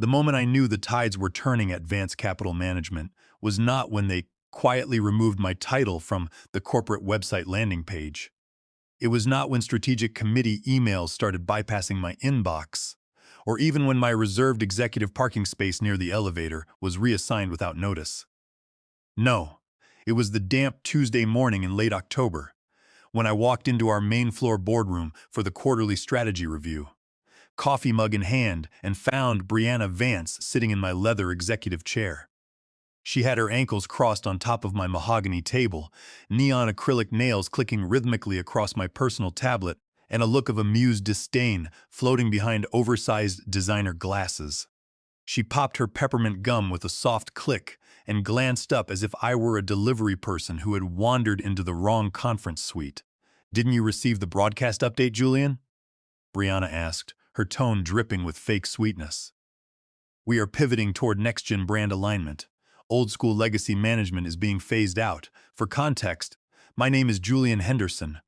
The moment I knew the tides were turning at Vance Capital Management was not when they quietly removed my title from the corporate website landing page. It was not when strategic committee emails started bypassing my inbox, or even when my reserved executive parking space near the elevator was reassigned without notice. No, it was the damp Tuesday morning in late October, when I walked into our main floor boardroom for the quarterly strategy review, coffee mug in hand, and found Brianna Vance sitting in my leather executive chair. She had her ankles crossed on top of my mahogany table, neon acrylic nails clicking rhythmically across my personal tablet, and a look of amused disdain floating behind oversized designer glasses. She popped her peppermint gum with a soft click and glanced up as if I were a delivery person who had wandered into the wrong conference suite. "Didn't you receive the broadcast update, Julian?" Brianna asked, her tone dripping with fake sweetness. "We are pivoting toward next-gen brand alignment. Old-school legacy management is being phased out. For context, my name is Julian Henderson.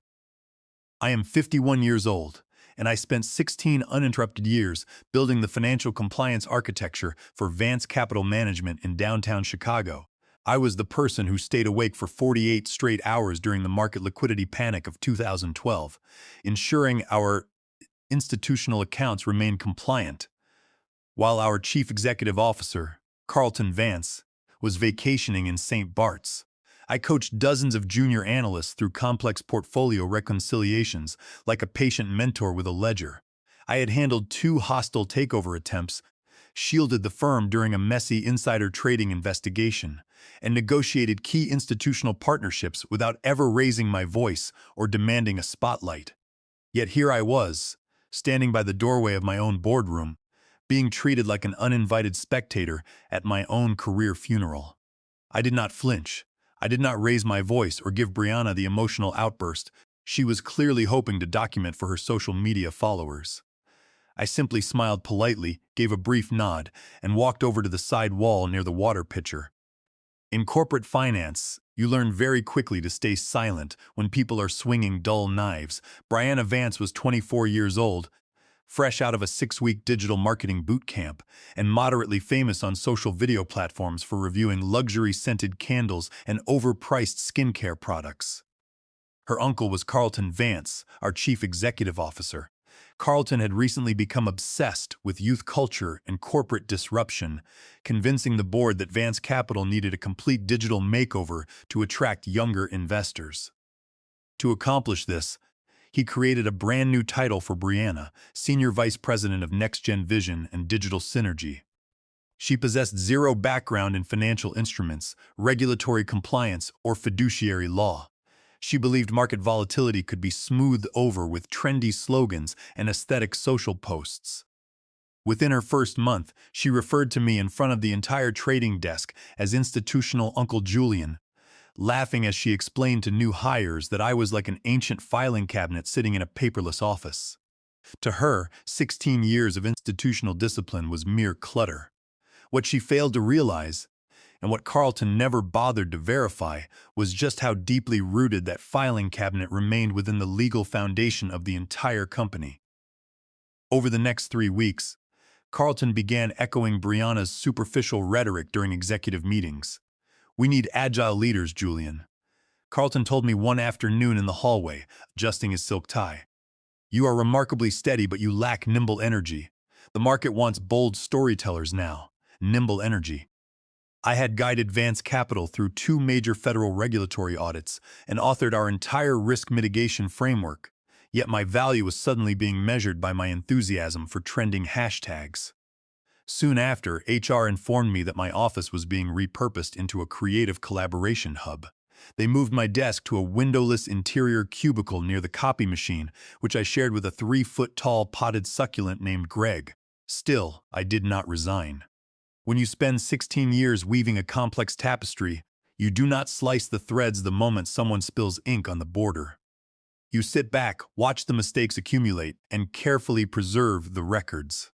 I am 51 years old, and I spent 16 uninterrupted years building the financial compliance architecture for Vance Capital Management in downtown Chicago. I was the person who stayed awake for 48 straight hours during the market liquidity panic of 2012, ensuring our institutional accounts remained compliant, while our chief executive officer, Carlton Vance, was vacationing in St. Bart's. I coached dozens of junior analysts through complex portfolio reconciliations like a patient mentor with a ledger. I had handled 2 hostile takeover attempts, shielded the firm during a messy insider trading investigation, and negotiated key institutional partnerships without ever raising my voice or demanding a spotlight. Yet here I was, standing by the doorway of my own boardroom, being treated like an uninvited spectator at my own career funeral. I did not flinch. I did not raise my voice or give Brianna the emotional outburst she was clearly hoping to document for her social media followers. I simply smiled politely, gave a brief nod, and walked over to the side wall near the water pitcher. In corporate finance, you learn very quickly to stay silent when people are swinging dull knives. Brianna Vance was 24 years old, fresh out of a 6-week digital marketing boot camp, and moderately famous on social video platforms for reviewing luxury-scented candles and overpriced skincare products. Her uncle was Carlton Vance, our chief executive officer. Carlton had recently become obsessed with youth culture and corporate disruption, convincing the board that Vance Capital needed a complete digital makeover to attract younger investors. To accomplish this, he created a brand new title for Brianna, Senior Vice President of Next Gen Vision and Digital Synergy. She possessed zero background in financial instruments, regulatory compliance, or fiduciary law. She believed market volatility could be smoothed over with trendy slogans and aesthetic social posts. Within her first month, she referred to me in front of the entire trading desk as institutional Uncle Julian, laughing as she explained to new hires that I was like an ancient filing cabinet sitting in a paperless office. To her, 16 years of institutional discipline was mere clutter. What she failed to realize, and what Carlton never bothered to verify, was just how deeply rooted that filing cabinet remained within the legal foundation of the entire company. Over the next 3 weeks, Carlton began echoing Brianna's superficial rhetoric during executive meetings. "We need agile leaders, Julian," Carlton told me one afternoon in the hallway, adjusting his silk tie. "You are remarkably steady, but you lack nimble energy. The market wants bold storytellers now. Nimble energy." I had guided Vance Capital through 2 major federal regulatory audits and authored our entire risk mitigation framework, yet my value was suddenly being measured by my enthusiasm for trending hashtags. Soon after, HR informed me that my office was being repurposed into a creative collaboration hub. They moved my desk to a windowless interior cubicle near the copy machine, which I shared with a 3-foot-tall potted succulent named Greg. Still, I did not resign. When you spend 16 years weaving a complex tapestry, you do not slice the threads the moment someone spills ink on the border. You sit back, watch the mistakes accumulate, and carefully preserve the records.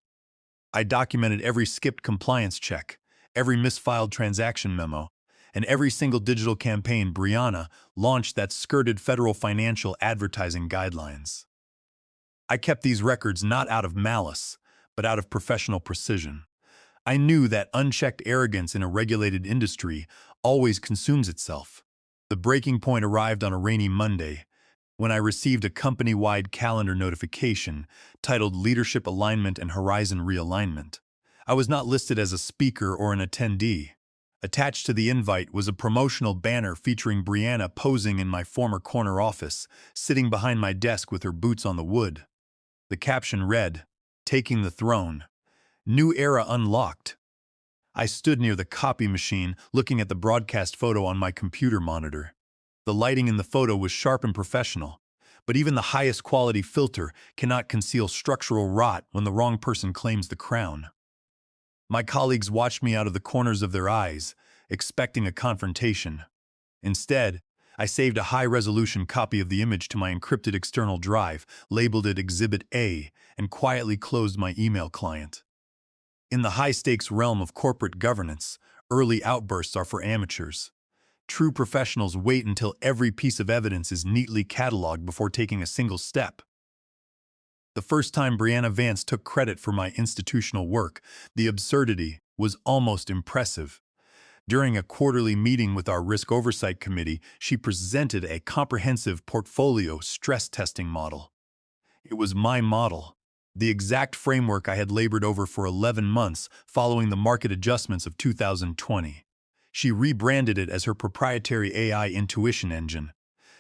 I documented every skipped compliance check, every misfiled transaction memo, and every single digital campaign Brianna launched that skirted federal financial advertising guidelines. I kept these records not out of malice, but out of professional precision. I knew that unchecked arrogance in a regulated industry always consumes itself. The breaking point arrived on a rainy Monday when I received a company-wide calendar notification titled Leadership Alignment and Horizon Realignment. I was not listed as a speaker or an attendee. Attached to the invite was a promotional banner featuring Brianna posing in my former corner office, sitting behind my desk with her boots on the wood. The caption read, "Taking the Throne. New Era Unlocked." I stood near the copy machine, looking at the broadcast photo on my computer monitor. The lighting in the photo was sharp and professional, but even the highest quality filter cannot conceal structural rot when the wrong person claims the crown. My colleagues watched me out of the corners of their eyes, expecting a confrontation. Instead, I saved a high-resolution copy of the image to my encrypted external drive, labeled it Exhibit A, and quietly closed my email client. In the high-stakes realm of corporate governance, early outbursts are for amateurs. True professionals wait until every piece of evidence is neatly cataloged before taking a single step. The first time Brianna Vance took credit for my institutional work, the absurdity was almost impressive. During a quarterly meeting with our Risk Oversight Committee, she presented a comprehensive portfolio stress testing model. It was my model, the exact framework I had labored over for 11 months following the market adjustments of 2020. She rebranded it as her proprietary AI intuition engine,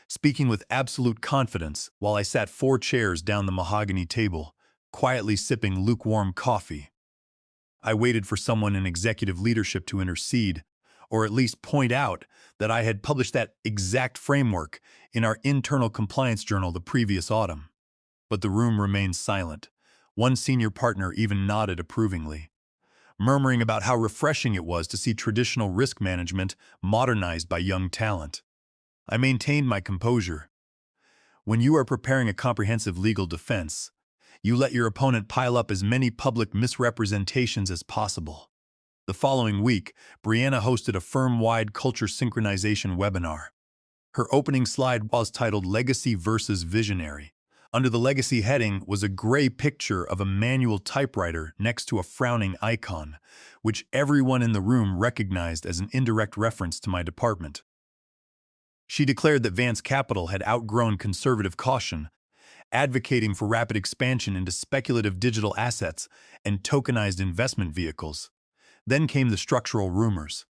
speaking with absolute confidence while I sat 4 chairs down the mahogany table, quietly sipping lukewarm coffee. I waited for someone in executive leadership to intercede, or at least point out that I had published that exact framework in our internal compliance journal the previous autumn. But the room remained silent. One senior partner even nodded approvingly, murmuring about how refreshing it was to see traditional risk management modernized by young talent. I maintained my composure. When you are preparing a comprehensive legal defense, you let your opponent pile up as many public misrepresentations as possible. The following week, Brianna hosted a firm-wide culture synchronization webinar. Her opening slide was titled Legacy versus Visionary. Under the legacy heading was a gray picture of a manual typewriter next to a frowning icon, which everyone in the room recognized as an indirect reference to my department. She declared that Vance Capital had outgrown conservative caution, advocating for rapid expansion into speculative digital assets and tokenized investment vehicles. Then came the structural rumors.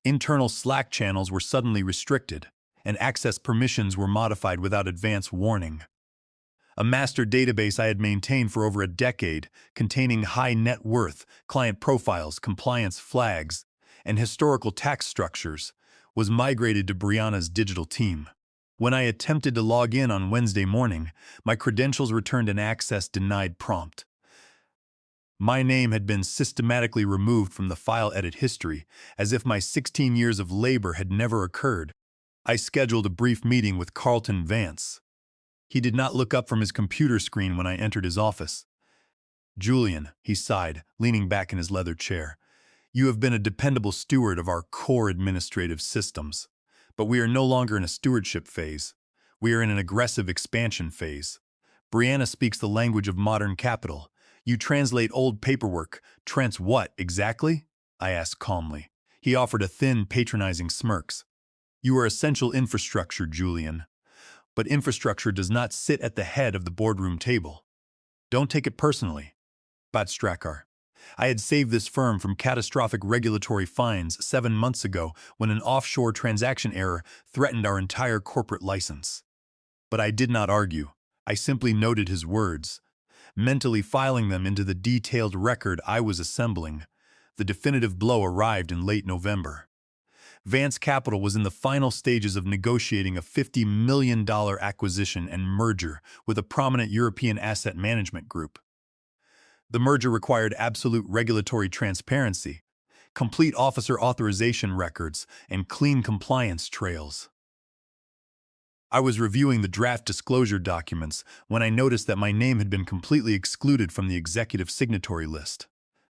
Internal Slack channels were suddenly restricted, and access permissions were modified without advance warning. A master database I had maintained for over a decade, containing high net worth, client profiles, compliance flags, and historical tax structures, was migrated to Brianna's digital team. When I attempted to log in on Wednesday morning, my credentials returned an access denied prompt. My name had been systematically removed from the file edit history, as if my 16 years of labor had never occurred. I scheduled a brief meeting with Carlton Vance. He did not look up from his computer screen when I entered his office. "Julian," he sighed, leaning back in his leather chair, "you have been a dependable steward of our core administrative systems. But we are no longer in a stewardship phase. We are in an aggressive expansion phase. Brianna speaks the language of modern capital. You translate old paperwork. Trents what, exactly?" I asked calmly. He offered a thin, patronizing smirks. "You are essential infrastructure, Julian. But infrastructure does not sit at the head of the boardroom table. Don't take it personally." Bad Strakar. I had saved this firm from catastrophic regulatory fines 7 months ago when an offshore transaction error threatened our entire corporate license. But I did not argue. I simply noted his words, mentally filing them into the detailed record I was assembling. The definitive blow arrived in late November. Vance Capital was in the final stages of negotiating a $50 million acquisition and merger with a prominent European asset management group. The merger required absolute regulatory transparency, complete officer authorization records, and clean compliance trails. I was reviewing the draft disclosure documents when I noticed that my name had been completely excluded from the executive signatory list.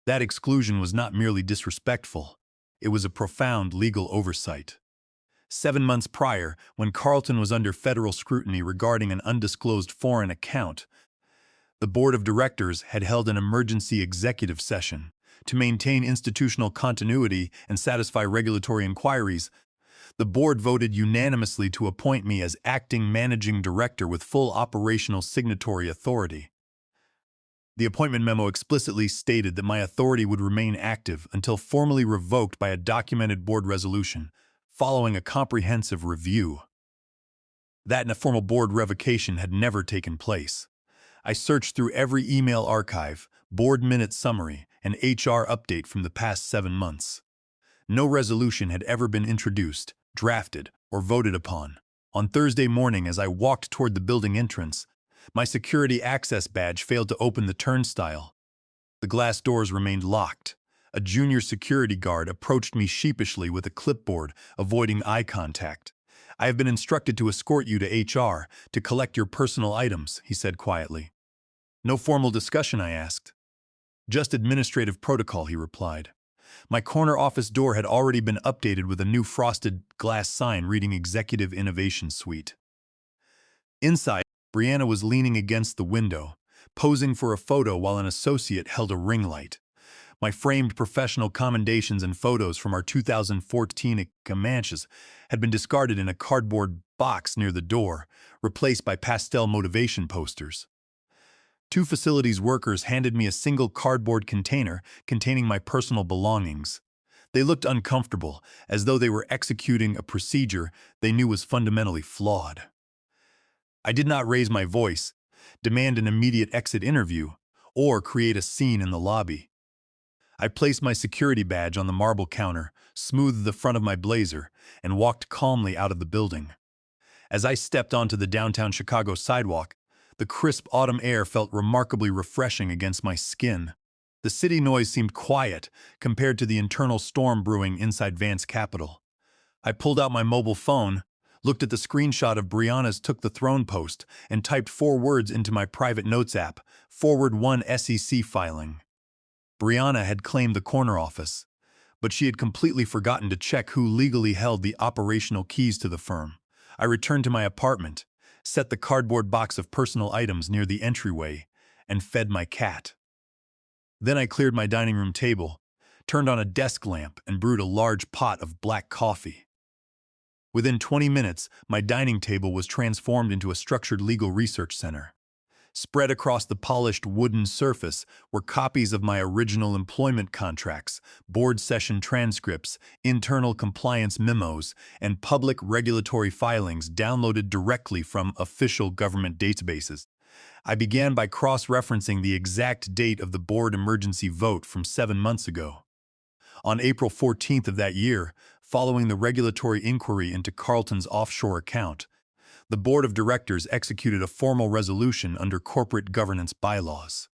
That exclusion was not merely disrespectful. It was a profound legal oversight. 7 months prior, when Carlton was under federal scrutiny regarding an undisclosed foreign account, the board of directors had held an emergency executive session, To maintain institutional continuity and satisfy regulatory inquiries, the board voted unanimously to appoint me as acting managing director with full operational signatory authority. The appointment memo explicitly stated that my authority would remain active until formally revoked by a documented board resolution, following a comprehensive review. That and a formal board revocation had never taken place. I searched through every email archive, board minute summary, and HR update from the past 7 months. No resolution had ever been introduced, drafted, or voted upon. On Thursday morning, as I walked toward the building entrance, my security access badge failed to open the turnstile. The glass doors remained locked. A junior security guard approached me sheepishly with a clipboard, avoiding eye contact. "I have been instructed to escort you to HR to collect your personal items," he said quietly. "No formal discussion?" I asked. "Just administrative protocol," he replied. My corner office door had already been updated with a new frosted glass sign reading Executive Innovation Suite. Inside, Brianna was leaning against the window, posing for a photo while an associate held a ring light. My framed professional commendations and photos from our 2014 Comanches had been discarded in a cardboard box near the door, replaced by pastel motivation posters. 2 facilities workers handed me a single cardboard container containing my personal belongings. They looked uncomfortable, as though they were executing a procedure they knew was fundamentally flawed. I did not raise my voice, demand an immediate exit interview, or create a scene in the lobby. I placed my security badge on the marble counter, smoothed the front of my blazer, and walked calmly out of the building. As I stepped onto the downtown Chicago sidewalk, the crisp autumn air felt remarkably refreshing against my skin. The city noise seemed quiet compared to the internal storm brewing inside Vance Capitol. I pulled out my mobile phone, looked at the screenshot of Brianna's Took the Throne post, and typed 4 words into my private notes app, "Forward 1 SEC filing." Brianna had claimed the corner office, but she had completely forgotten to check who legally held the operational keys to the firm. I returned to my apartment, set the cardboard box of personal items near the entryway, and fed my cat. Then I cleared my dining room table, turned on a desk lamp, and brewed a large pot of black coffee. Within 20 minutes, my dining table was transformed into a structured legal research center. Spread across the polished wooden surface were copies of my original employment contracts, board session transcripts, internal compliance memos, and public regulatory filings downloaded directly from official government databases. I began by cross-referencing the exact date of the board emergency vote from 7 months ago. On April 14th of that year, following the regulatory inquiry into Carlton's offshore account, the Board of Directors executed a formal resolution under corporate governance bylaws.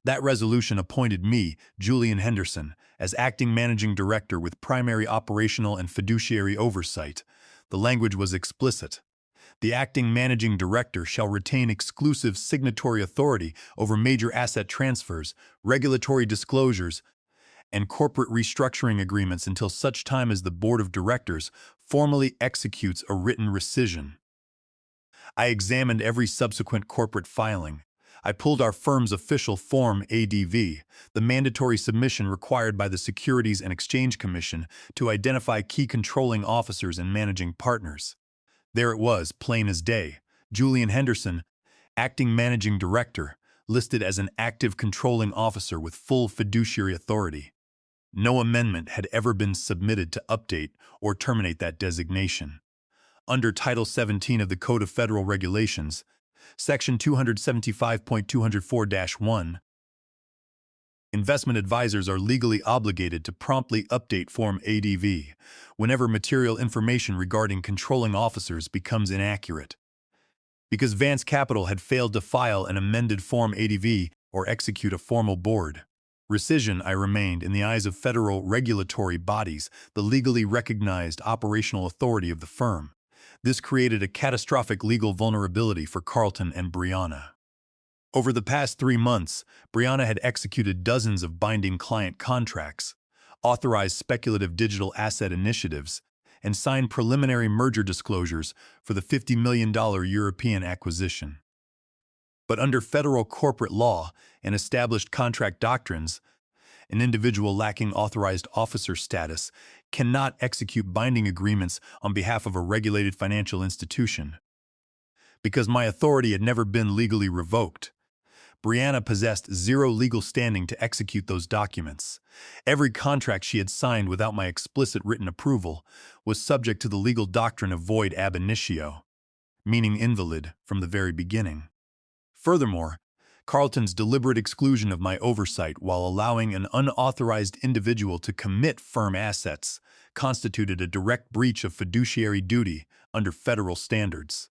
That resolution appointed me, Julian Henderson, as acting managing director with primary operational and fiduciary oversight. The language was explicit. The acting managing director shall retain exclusive signatory authority over major asset transfers, regulatory disclosures, and corporate restructuring agreements until such time as the Board of Directors formally executes a written rescission. I examined every subsequent corporate filing. I pulled our firm's official Form ADV, the mandatory submission required by the Securities and Exchange Commission to identify key controlling officers and managing partners. There it was, plain as day. Julian Henderson, acting managing director, listed as an active controlling officer with full fiduciary authority. No amendment had ever been submitted to update or terminate that designation. Under Title 17 of the Code of Federal Regulations, Section 275.204-1, investment advisors are legally obligated to promptly update Form ADV whenever material information regarding controlling officers becomes inaccurate. Because Vance Capital had failed to file an amended Form ADV or execute a formal board rescission, I remained, in the eyes of federal regulatory bodies, the legally recognized operational authority of the firm. This created a catastrophic legal vulnerability for Carlton and Brianna. Over the past 3 months, Brianna had executed dozens of binding client contracts, authorized speculative digital asset initiatives, and signed preliminary merger disclosures for the $50 million European acquisition. But under federal corporate law and established contract doctrines, an individual lacking authorized officer status cannot execute binding agreements on behalf of a regulated financial institution. Because my authority had never been legally revoked, Brianna possessed zero legal standing to execute those documents. Every contract she had signed without my explicit written approval was subject to the legal doctrine of void ab initio, meaning invalid from the very beginning. Furthermore, Carlton's deliberate exclusion of my oversight while allowing an unauthorized individual to commit firm assets constituted a direct breach of fiduciary duty under federal standards.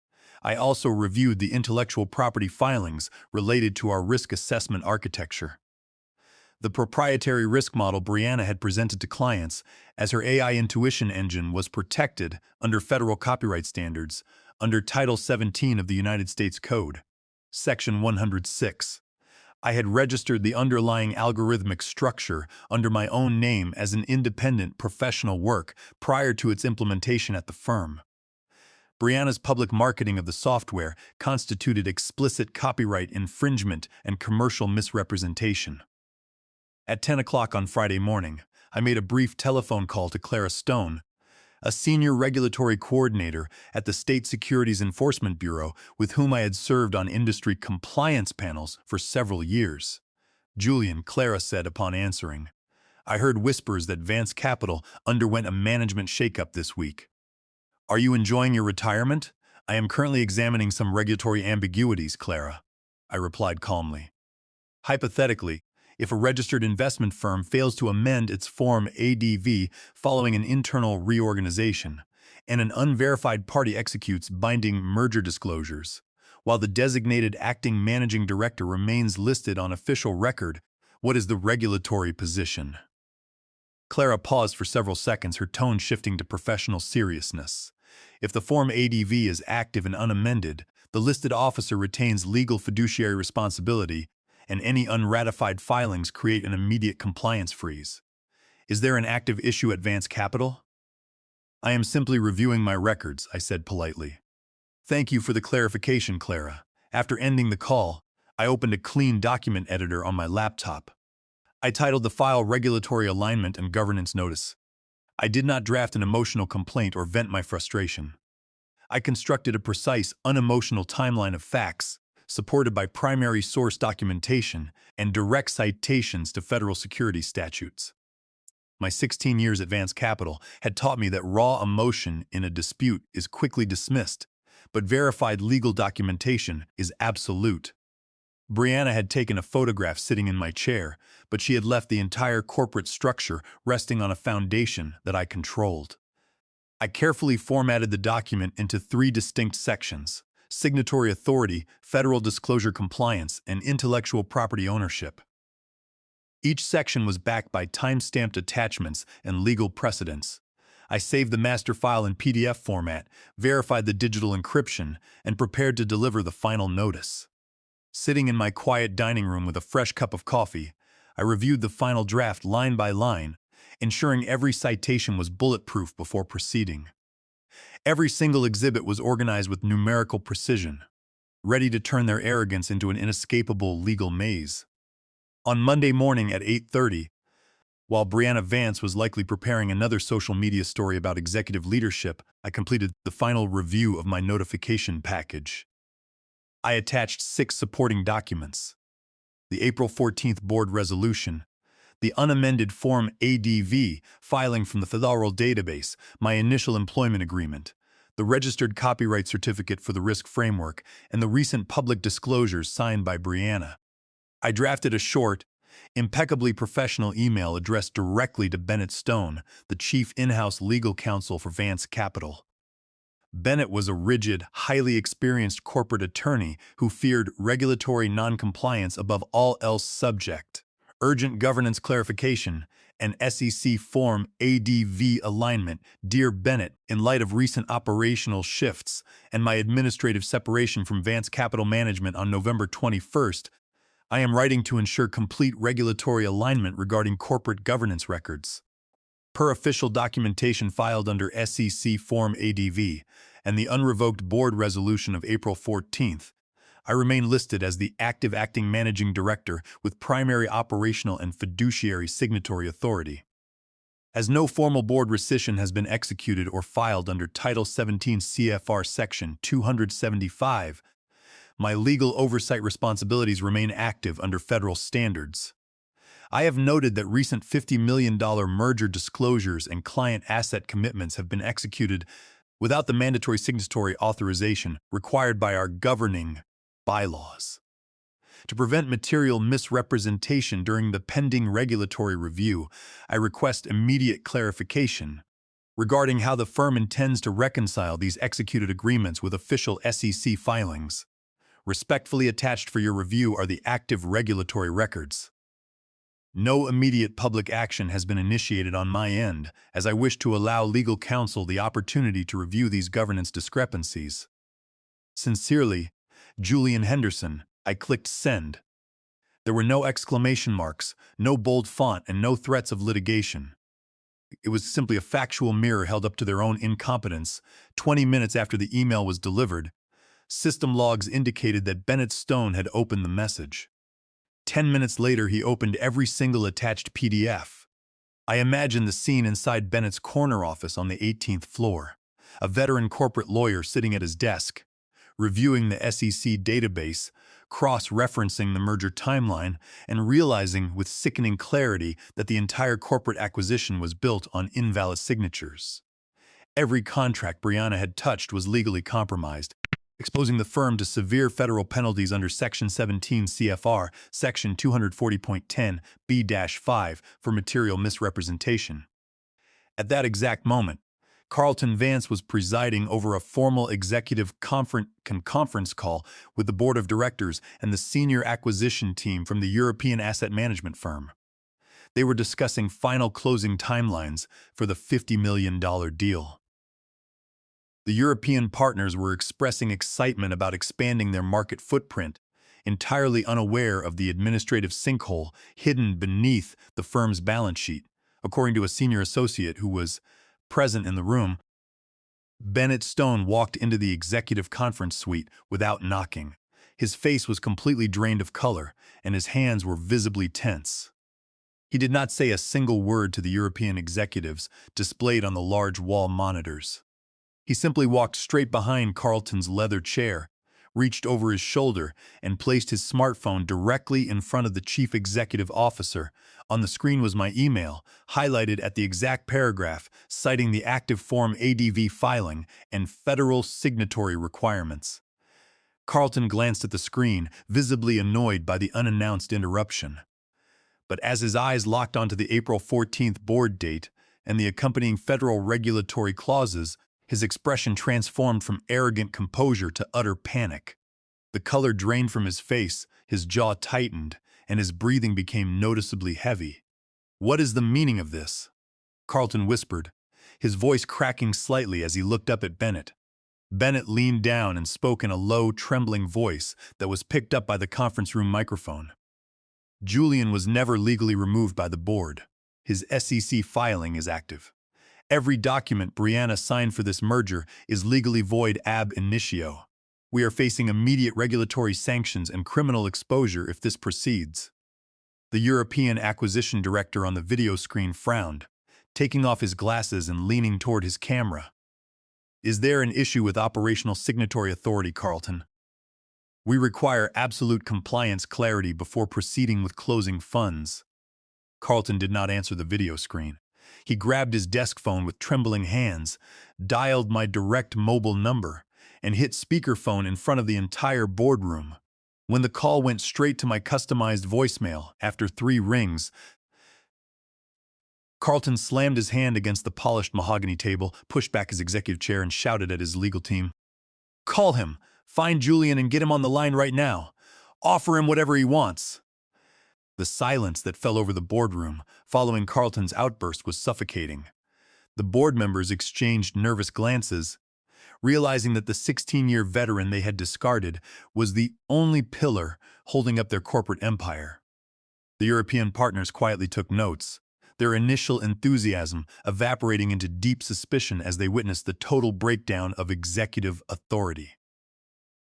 I also reviewed the intellectual property filings related to our risk assessment architecture. The proprietary risk model Brianna had presented to clients as her AI intuition engine was protected under federal copyright standards under Title 17 of the United States Code, Section 106. I had registered the underlying algorithmic structure under my own name as an independent professional work prior to its implementation at the firm. Brianna's public marketing of the software constituted explicit copyright infringement and commercial misrepresentation. At 10 o'clock on Friday morning, I made a brief telephone call to Clara Stone, a senior regulatory coordinator at the State Securities Enforcement Bureau with whom I had served on industry compliance panels for several years. "Julian," Clara said upon answering, "I heard whispers that Vance Capital underwent a management shakeup this week. Are you enjoying your retirement? I am currently examining some regulatory ambiguities, Clara," I replied calmly. Hypothetically, if a registered investment firm fails to amend its Form ADV following an internal reorganization, and an unverified party executes binding merger disclosures, while the designated acting managing director remains listed on official record, what is the regulatory position? Clara paused for several seconds, her tone shifting to professional seriousness. If the Form ADV is active and unamended, the listed officer retains legal fiduciary responsibility, and any unratified filings create an immediate compliance freeze. Is there an active issue at Vance Capital? I am simply reviewing my records, I said politely. Thank you for the clarification, Clara. After ending the call, I opened a clean document editor on my laptop. I titled the file Regulatory Alignment and Governance Notice. I did not draft an emotional complaint or vent my frustration. I constructed a precise, unemotional timeline of facts, supported by primary source documentation and direct citations to federal securities statutes. My 16 years at Vance Capital had taught me that raw emotion in a dispute is quickly dismissed, but verified legal documentation is absolute. Brianna had taken a photograph sitting in my chair, but she had left the entire corporate structure resting on a foundation that I controlled. I carefully formatted the document into 3 distinct sections: signatory authority, federal disclosure compliance, and intellectual property ownership. Each section was backed by time-stamped attachments and legal precedents. I saved the master file in PDF format, verified the digital encryption, and prepared to deliver the final notice. Sitting in my quiet dining room with a fresh cup of coffee, I reviewed the final draft line by line, ensuring every citation was bulletproof before proceeding. Every single exhibit was organized with numerical precision, ready to turn their arrogance into an inescapable legal maze. On Monday morning at 8:30, while Brianna Vance was likely preparing another social media story about executive leadership, I completed the final review of my notification package. I attached 6 supporting documents: the April 14th board resolution, the unamended Form ADV filing from the federal database, my initial employment agreement, the registered copyright certificate for the risk framework, and the recent public disclosures signed by Brianna. I drafted a short, impeccably professional email addressed directly to Bennett Stone, the chief in-house legal counsel for Vance Capital. Bennett was a rigid, highly experienced corporate attorney who feared regulatory noncompliance above all else. Subject: urgent governance clarification and SEC Form ADV alignment. Dear Bennett, in light of recent operational shifts and my administrative separation from Vance Capital Management on November 21st, I am writing to ensure complete regulatory alignment regarding corporate governance records. Per official documentation filed under SEC Form ADV and the unrevoked board resolution of April 14th, I remain listed as the active acting managing director with primary operational and fiduciary signatory authority. As no formal board rescission has been executed or filed under Title 17 CFR Section 275, my legal oversight responsibilities remain active under federal standards. I have noted that recent $50 million merger disclosures and client asset commitments have been executed without the mandatory signatory authorization required by our governing bylaws. To prevent material misrepresentation during the pending regulatory review, I request immediate clarification regarding how the firm intends to reconcile these executed agreements with official SEC filings. Respectfully attached for your review are the active regulatory records. No immediate public action has been initiated on my end, as I wish to allow legal counsel the opportunity to review these governance discrepancies. Sincerely, Julian Henderson. I clicked send. There were no exclamation marks, no bold font, and no threats of litigation. It was simply a factual mirror held up to their own incompetence. 20 minutes after the email was delivered, system logs indicated that Bennett Stone had opened the message. 10 minutes later, he opened every single attached PDF. I imagined the scene inside Bennett's corner office on the 18th floor. A veteran corporate lawyer sitting at his desk, reviewing the SEC database, cross-referencing the merger timeline, and realizing with sickening clarity that the entire corporate acquisition was built on invalid signatures. Every contract Brianna had touched was legally compromised, exposing the firm to severe federal penalties under Section 17 CFR, Section 240.10 B-5 for material misrepresentation. At that exact moment, Carlton Vance was presiding over a formal executive conference call with the board of directors and the senior acquisition team from the European asset management firm. They were discussing final closing timelines for the $50 million deal. The European partners were expressing excitement about expanding their market footprint, entirely unaware of the administrative sinkhole hidden beneath the firm's balance sheet, according to a senior associate who was present in the room. Bennett Stone walked into the executive conference suite without knocking. His face was completely drained of color, and his hands were visibly tense. He did not say a single word to the European executives displayed on the large wall monitors. He simply walked straight behind Carlton's leather chair, reached over his shoulder, and placed his smartphone directly in front of the chief executive officer. On the screen was my email, highlighted at the exact paragraph, citing the active Form ADV filing and federal signatory requirements. Carlton glanced at the screen, visibly annoyed by the unannounced interruption. But as his eyes locked onto the April 14th board date and the accompanying federal regulatory clauses, his expression transformed from arrogant composure to utter panic. The color drained from his face, his jaw tightened, and his breathing became noticeably heavy. "What is the meaning of this?" Carlton whispered, his voice cracking slightly as he looked up at Bennett. Bennett leaned down and spoke in a low, trembling voice that was picked up by the conference room microphone. Julian was never legally removed by the board. His SEC filing is active. Every document Brianna signed for this merger is legally void ab initio. We are facing immediate regulatory sanctions and criminal exposure if this proceeds. The European acquisition director on the video screen frowned, taking off his glasses and leaning toward his camera. "Is there an issue with operational signatory authority, Carlton? We require absolute compliance clarity before proceeding with closing funds." Carlton did not answer the video screen. He grabbed his desk phone with trembling hands, dialed my direct mobile number, and hit speakerphone in front of the entire boardroom. When the call went straight to my customized voicemail after 3 rings, Carlton slammed his hand against the polished mahogany table, pushed back his executive chair, and shouted at his legal team, "Call him! Find Julian and get him on the line right now! Offer him whatever he wants!" The silence that fell over the boardroom following Carlton's outburst was suffocating. The board members exchanged nervous glances, realizing that the 16-year veteran they had discarded was the only pillar holding up their corporate empire. The European partners quietly took notes, their initial enthusiasm evaporating into deep suspicion as they witnessed the total breakdown of executive authority.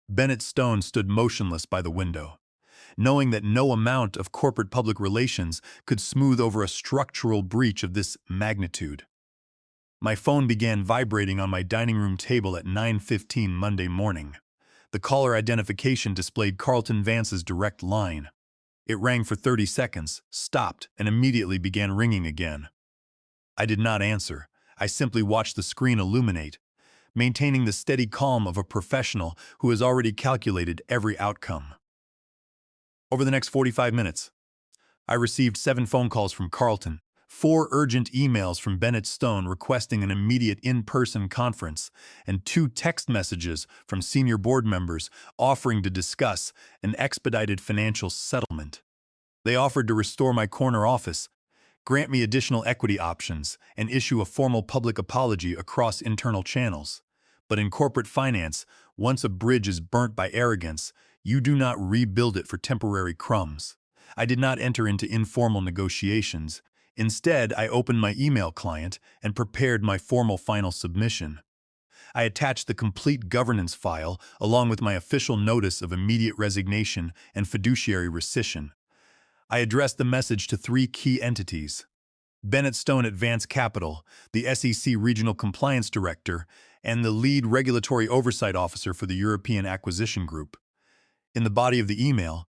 Bennett Stone stood motionless by the window, knowing that no amount of corporate public relations could smooth over a structural breach of this magnitude. My phone began vibrating on my dining room table at 9:15 Monday morning. The caller identification displayed Carlton Vance's direct line. It rang for 30 seconds, stopped, and immediately began ringing again. I did not answer. I simply watched the screen illuminate, maintaining the steady calm of a professional who has already calculated every outcome. Over the next 45 minutes, I received 7 phone calls from Carlton, 4 urgent emails from Bennett Stone requesting an immediate in-person conference, and 2 text messages from senior board members offering to discuss an expedited financial settlement. They offered to restore my corner office, grant me additional equity options, and issue a formal public apology across internal channels. But in corporate finance, once a bridge is burnt by arrogance, you do not rebuild it for temporary crumbs. I did not enter into informal negotiations. Instead, I opened my email client and prepared my formal final submission. I attached the complete governance file along with my official notice of immediate resignation and fiduciary rescission. I addressed the message to 3 key entities: Bennett Stone at Vance Capital, the SEC Regional Compliance Director, and the Lead Regulatory Oversight Officer for the European Acquisition Group. In the body of the email,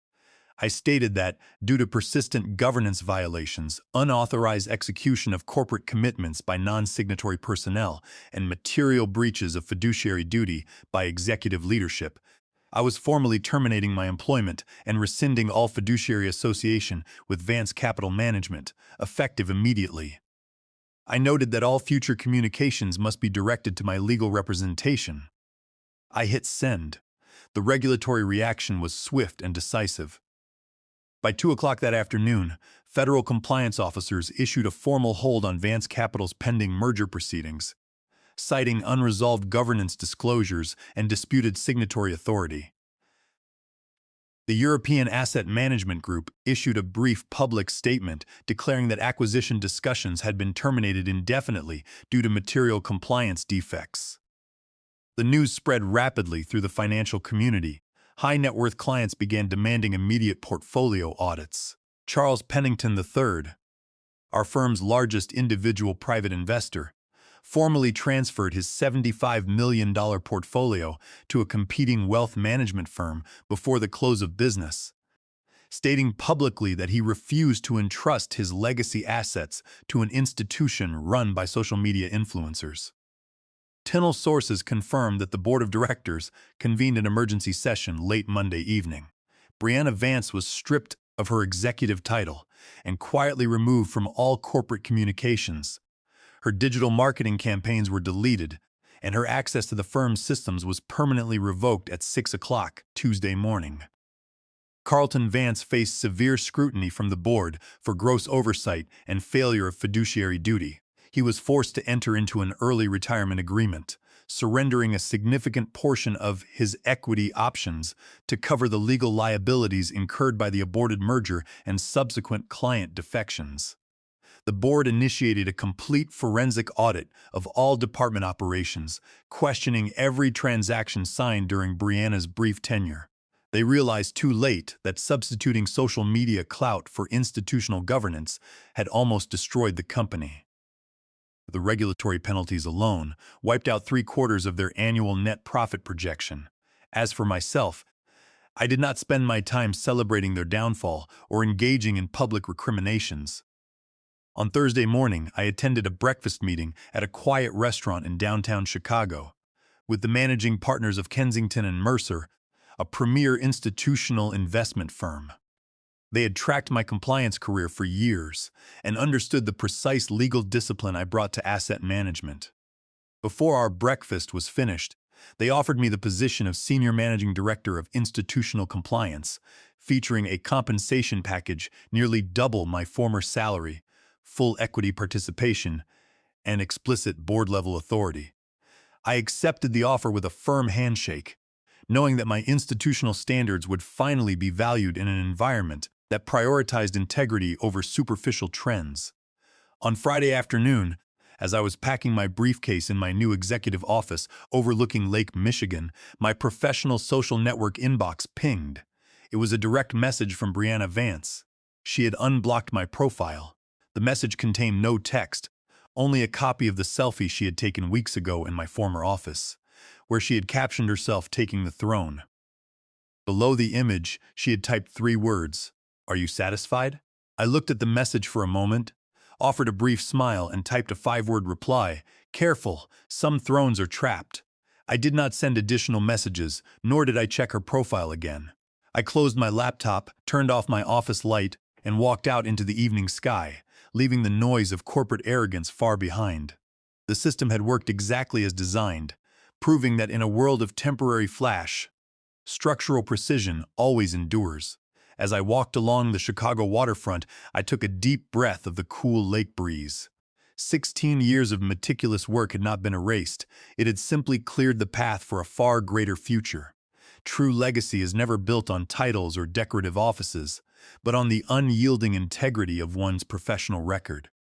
I stated that, due to persistent governance violations, unauthorized execution of corporate commitments by non-signatory personnel, and material breaches of fiduciary duty by executive leadership, I was formally terminating my employment and rescinding all fiduciary association with Vance Capital Management, effective immediately. I noted that all future communications must be directed to my legal representation. I hit send. The regulatory reaction was swift and decisive. By 2 o'clock that afternoon, federal compliance officers issued a formal hold on Vance Capital's pending merger proceedings, citing unresolved governance disclosures and disputed signatory authority. The European Asset Management Group issued a brief public statement declaring that acquisition discussions had been terminated indefinitely due to material compliance defects. The news spread rapidly through the financial community. High-net-worth clients began demanding immediate portfolio audits. Charles Pennington III, our firm's largest individual private investor, formally transferred his $75 million portfolio to a competing wealth management firm before the close of business, stating publicly that he refused to entrust his legacy assets to an institution run by social media influencers. Internal sources confirmed that the board of directors convened an emergency session late Monday evening. Brianna Vance was stripped of her executive title and quietly removed from all corporate communications. Her digital marketing campaigns were deleted, and her access to the firm's systems was permanently revoked at 6 o'clock Tuesday morning. Carlton Vance faced severe scrutiny from the board for gross oversight and failure of fiduciary duty. He was forced to enter into an early retirement agreement, surrendering a significant portion of his equity options to cover the legal liabilities incurred by the aborted merger and subsequent client defections. The board initiated a complete forensic audit of all department operations, questioning every transaction signed during Brianna's brief tenure. They realized too late that substituting social media clout for institutional governance had almost destroyed the company. The regulatory penalties alone wiped out 3/4 of their annual net profit projection. As for myself, I did not spend my time celebrating their downfall or engaging in public recriminations. On Thursday morning, I attended a breakfast meeting at a quiet restaurant in downtown Chicago with the managing partners of Kensington & Mercer, a premier institutional investment firm. They had tracked my compliance career for years and understood the precise legal discipline I brought to asset management. Before our breakfast was finished, they offered me the position of Senior Managing Director of Institutional Compliance, featuring a compensation package nearly double my former salary, full equity participation, and explicit board-level authority. I accepted the offer with a firm handshake, knowing that my institutional standards would finally be valued in an environment that prioritized integrity over superficial trends. On Friday afternoon, As I was packing my briefcase in my new executive office overlooking Lake Michigan, my professional social network inbox pinged. It was a direct message from Brianna Vance. She had unblocked my profile. The message contained no text, only a copy of the selfie she had taken weeks ago in my former office, where she had captioned herself taking the throne. Below the image, she had typed 3 words, "Are you satisfied?" I looked at the message for a moment, offered a brief smile, and typed a 5-word reply, "Careful, some thrones are trapped." I did not send additional messages, nor did I check her profile again. I closed my laptop, turned off my office light, and walked out into the evening sky, leaving the noise of corporate arrogance far behind. The system had worked exactly as designed, proving that in a world of temporary flash, structural precision always endures. As I walked along the Chicago waterfront, I took a deep breath of the cool lake breeze. 16 years of meticulous work had not been erased. It had simply cleared the path for a far greater future. True legacy is never built on titles or decorative offices, but on the unyielding integrity of one's professional record.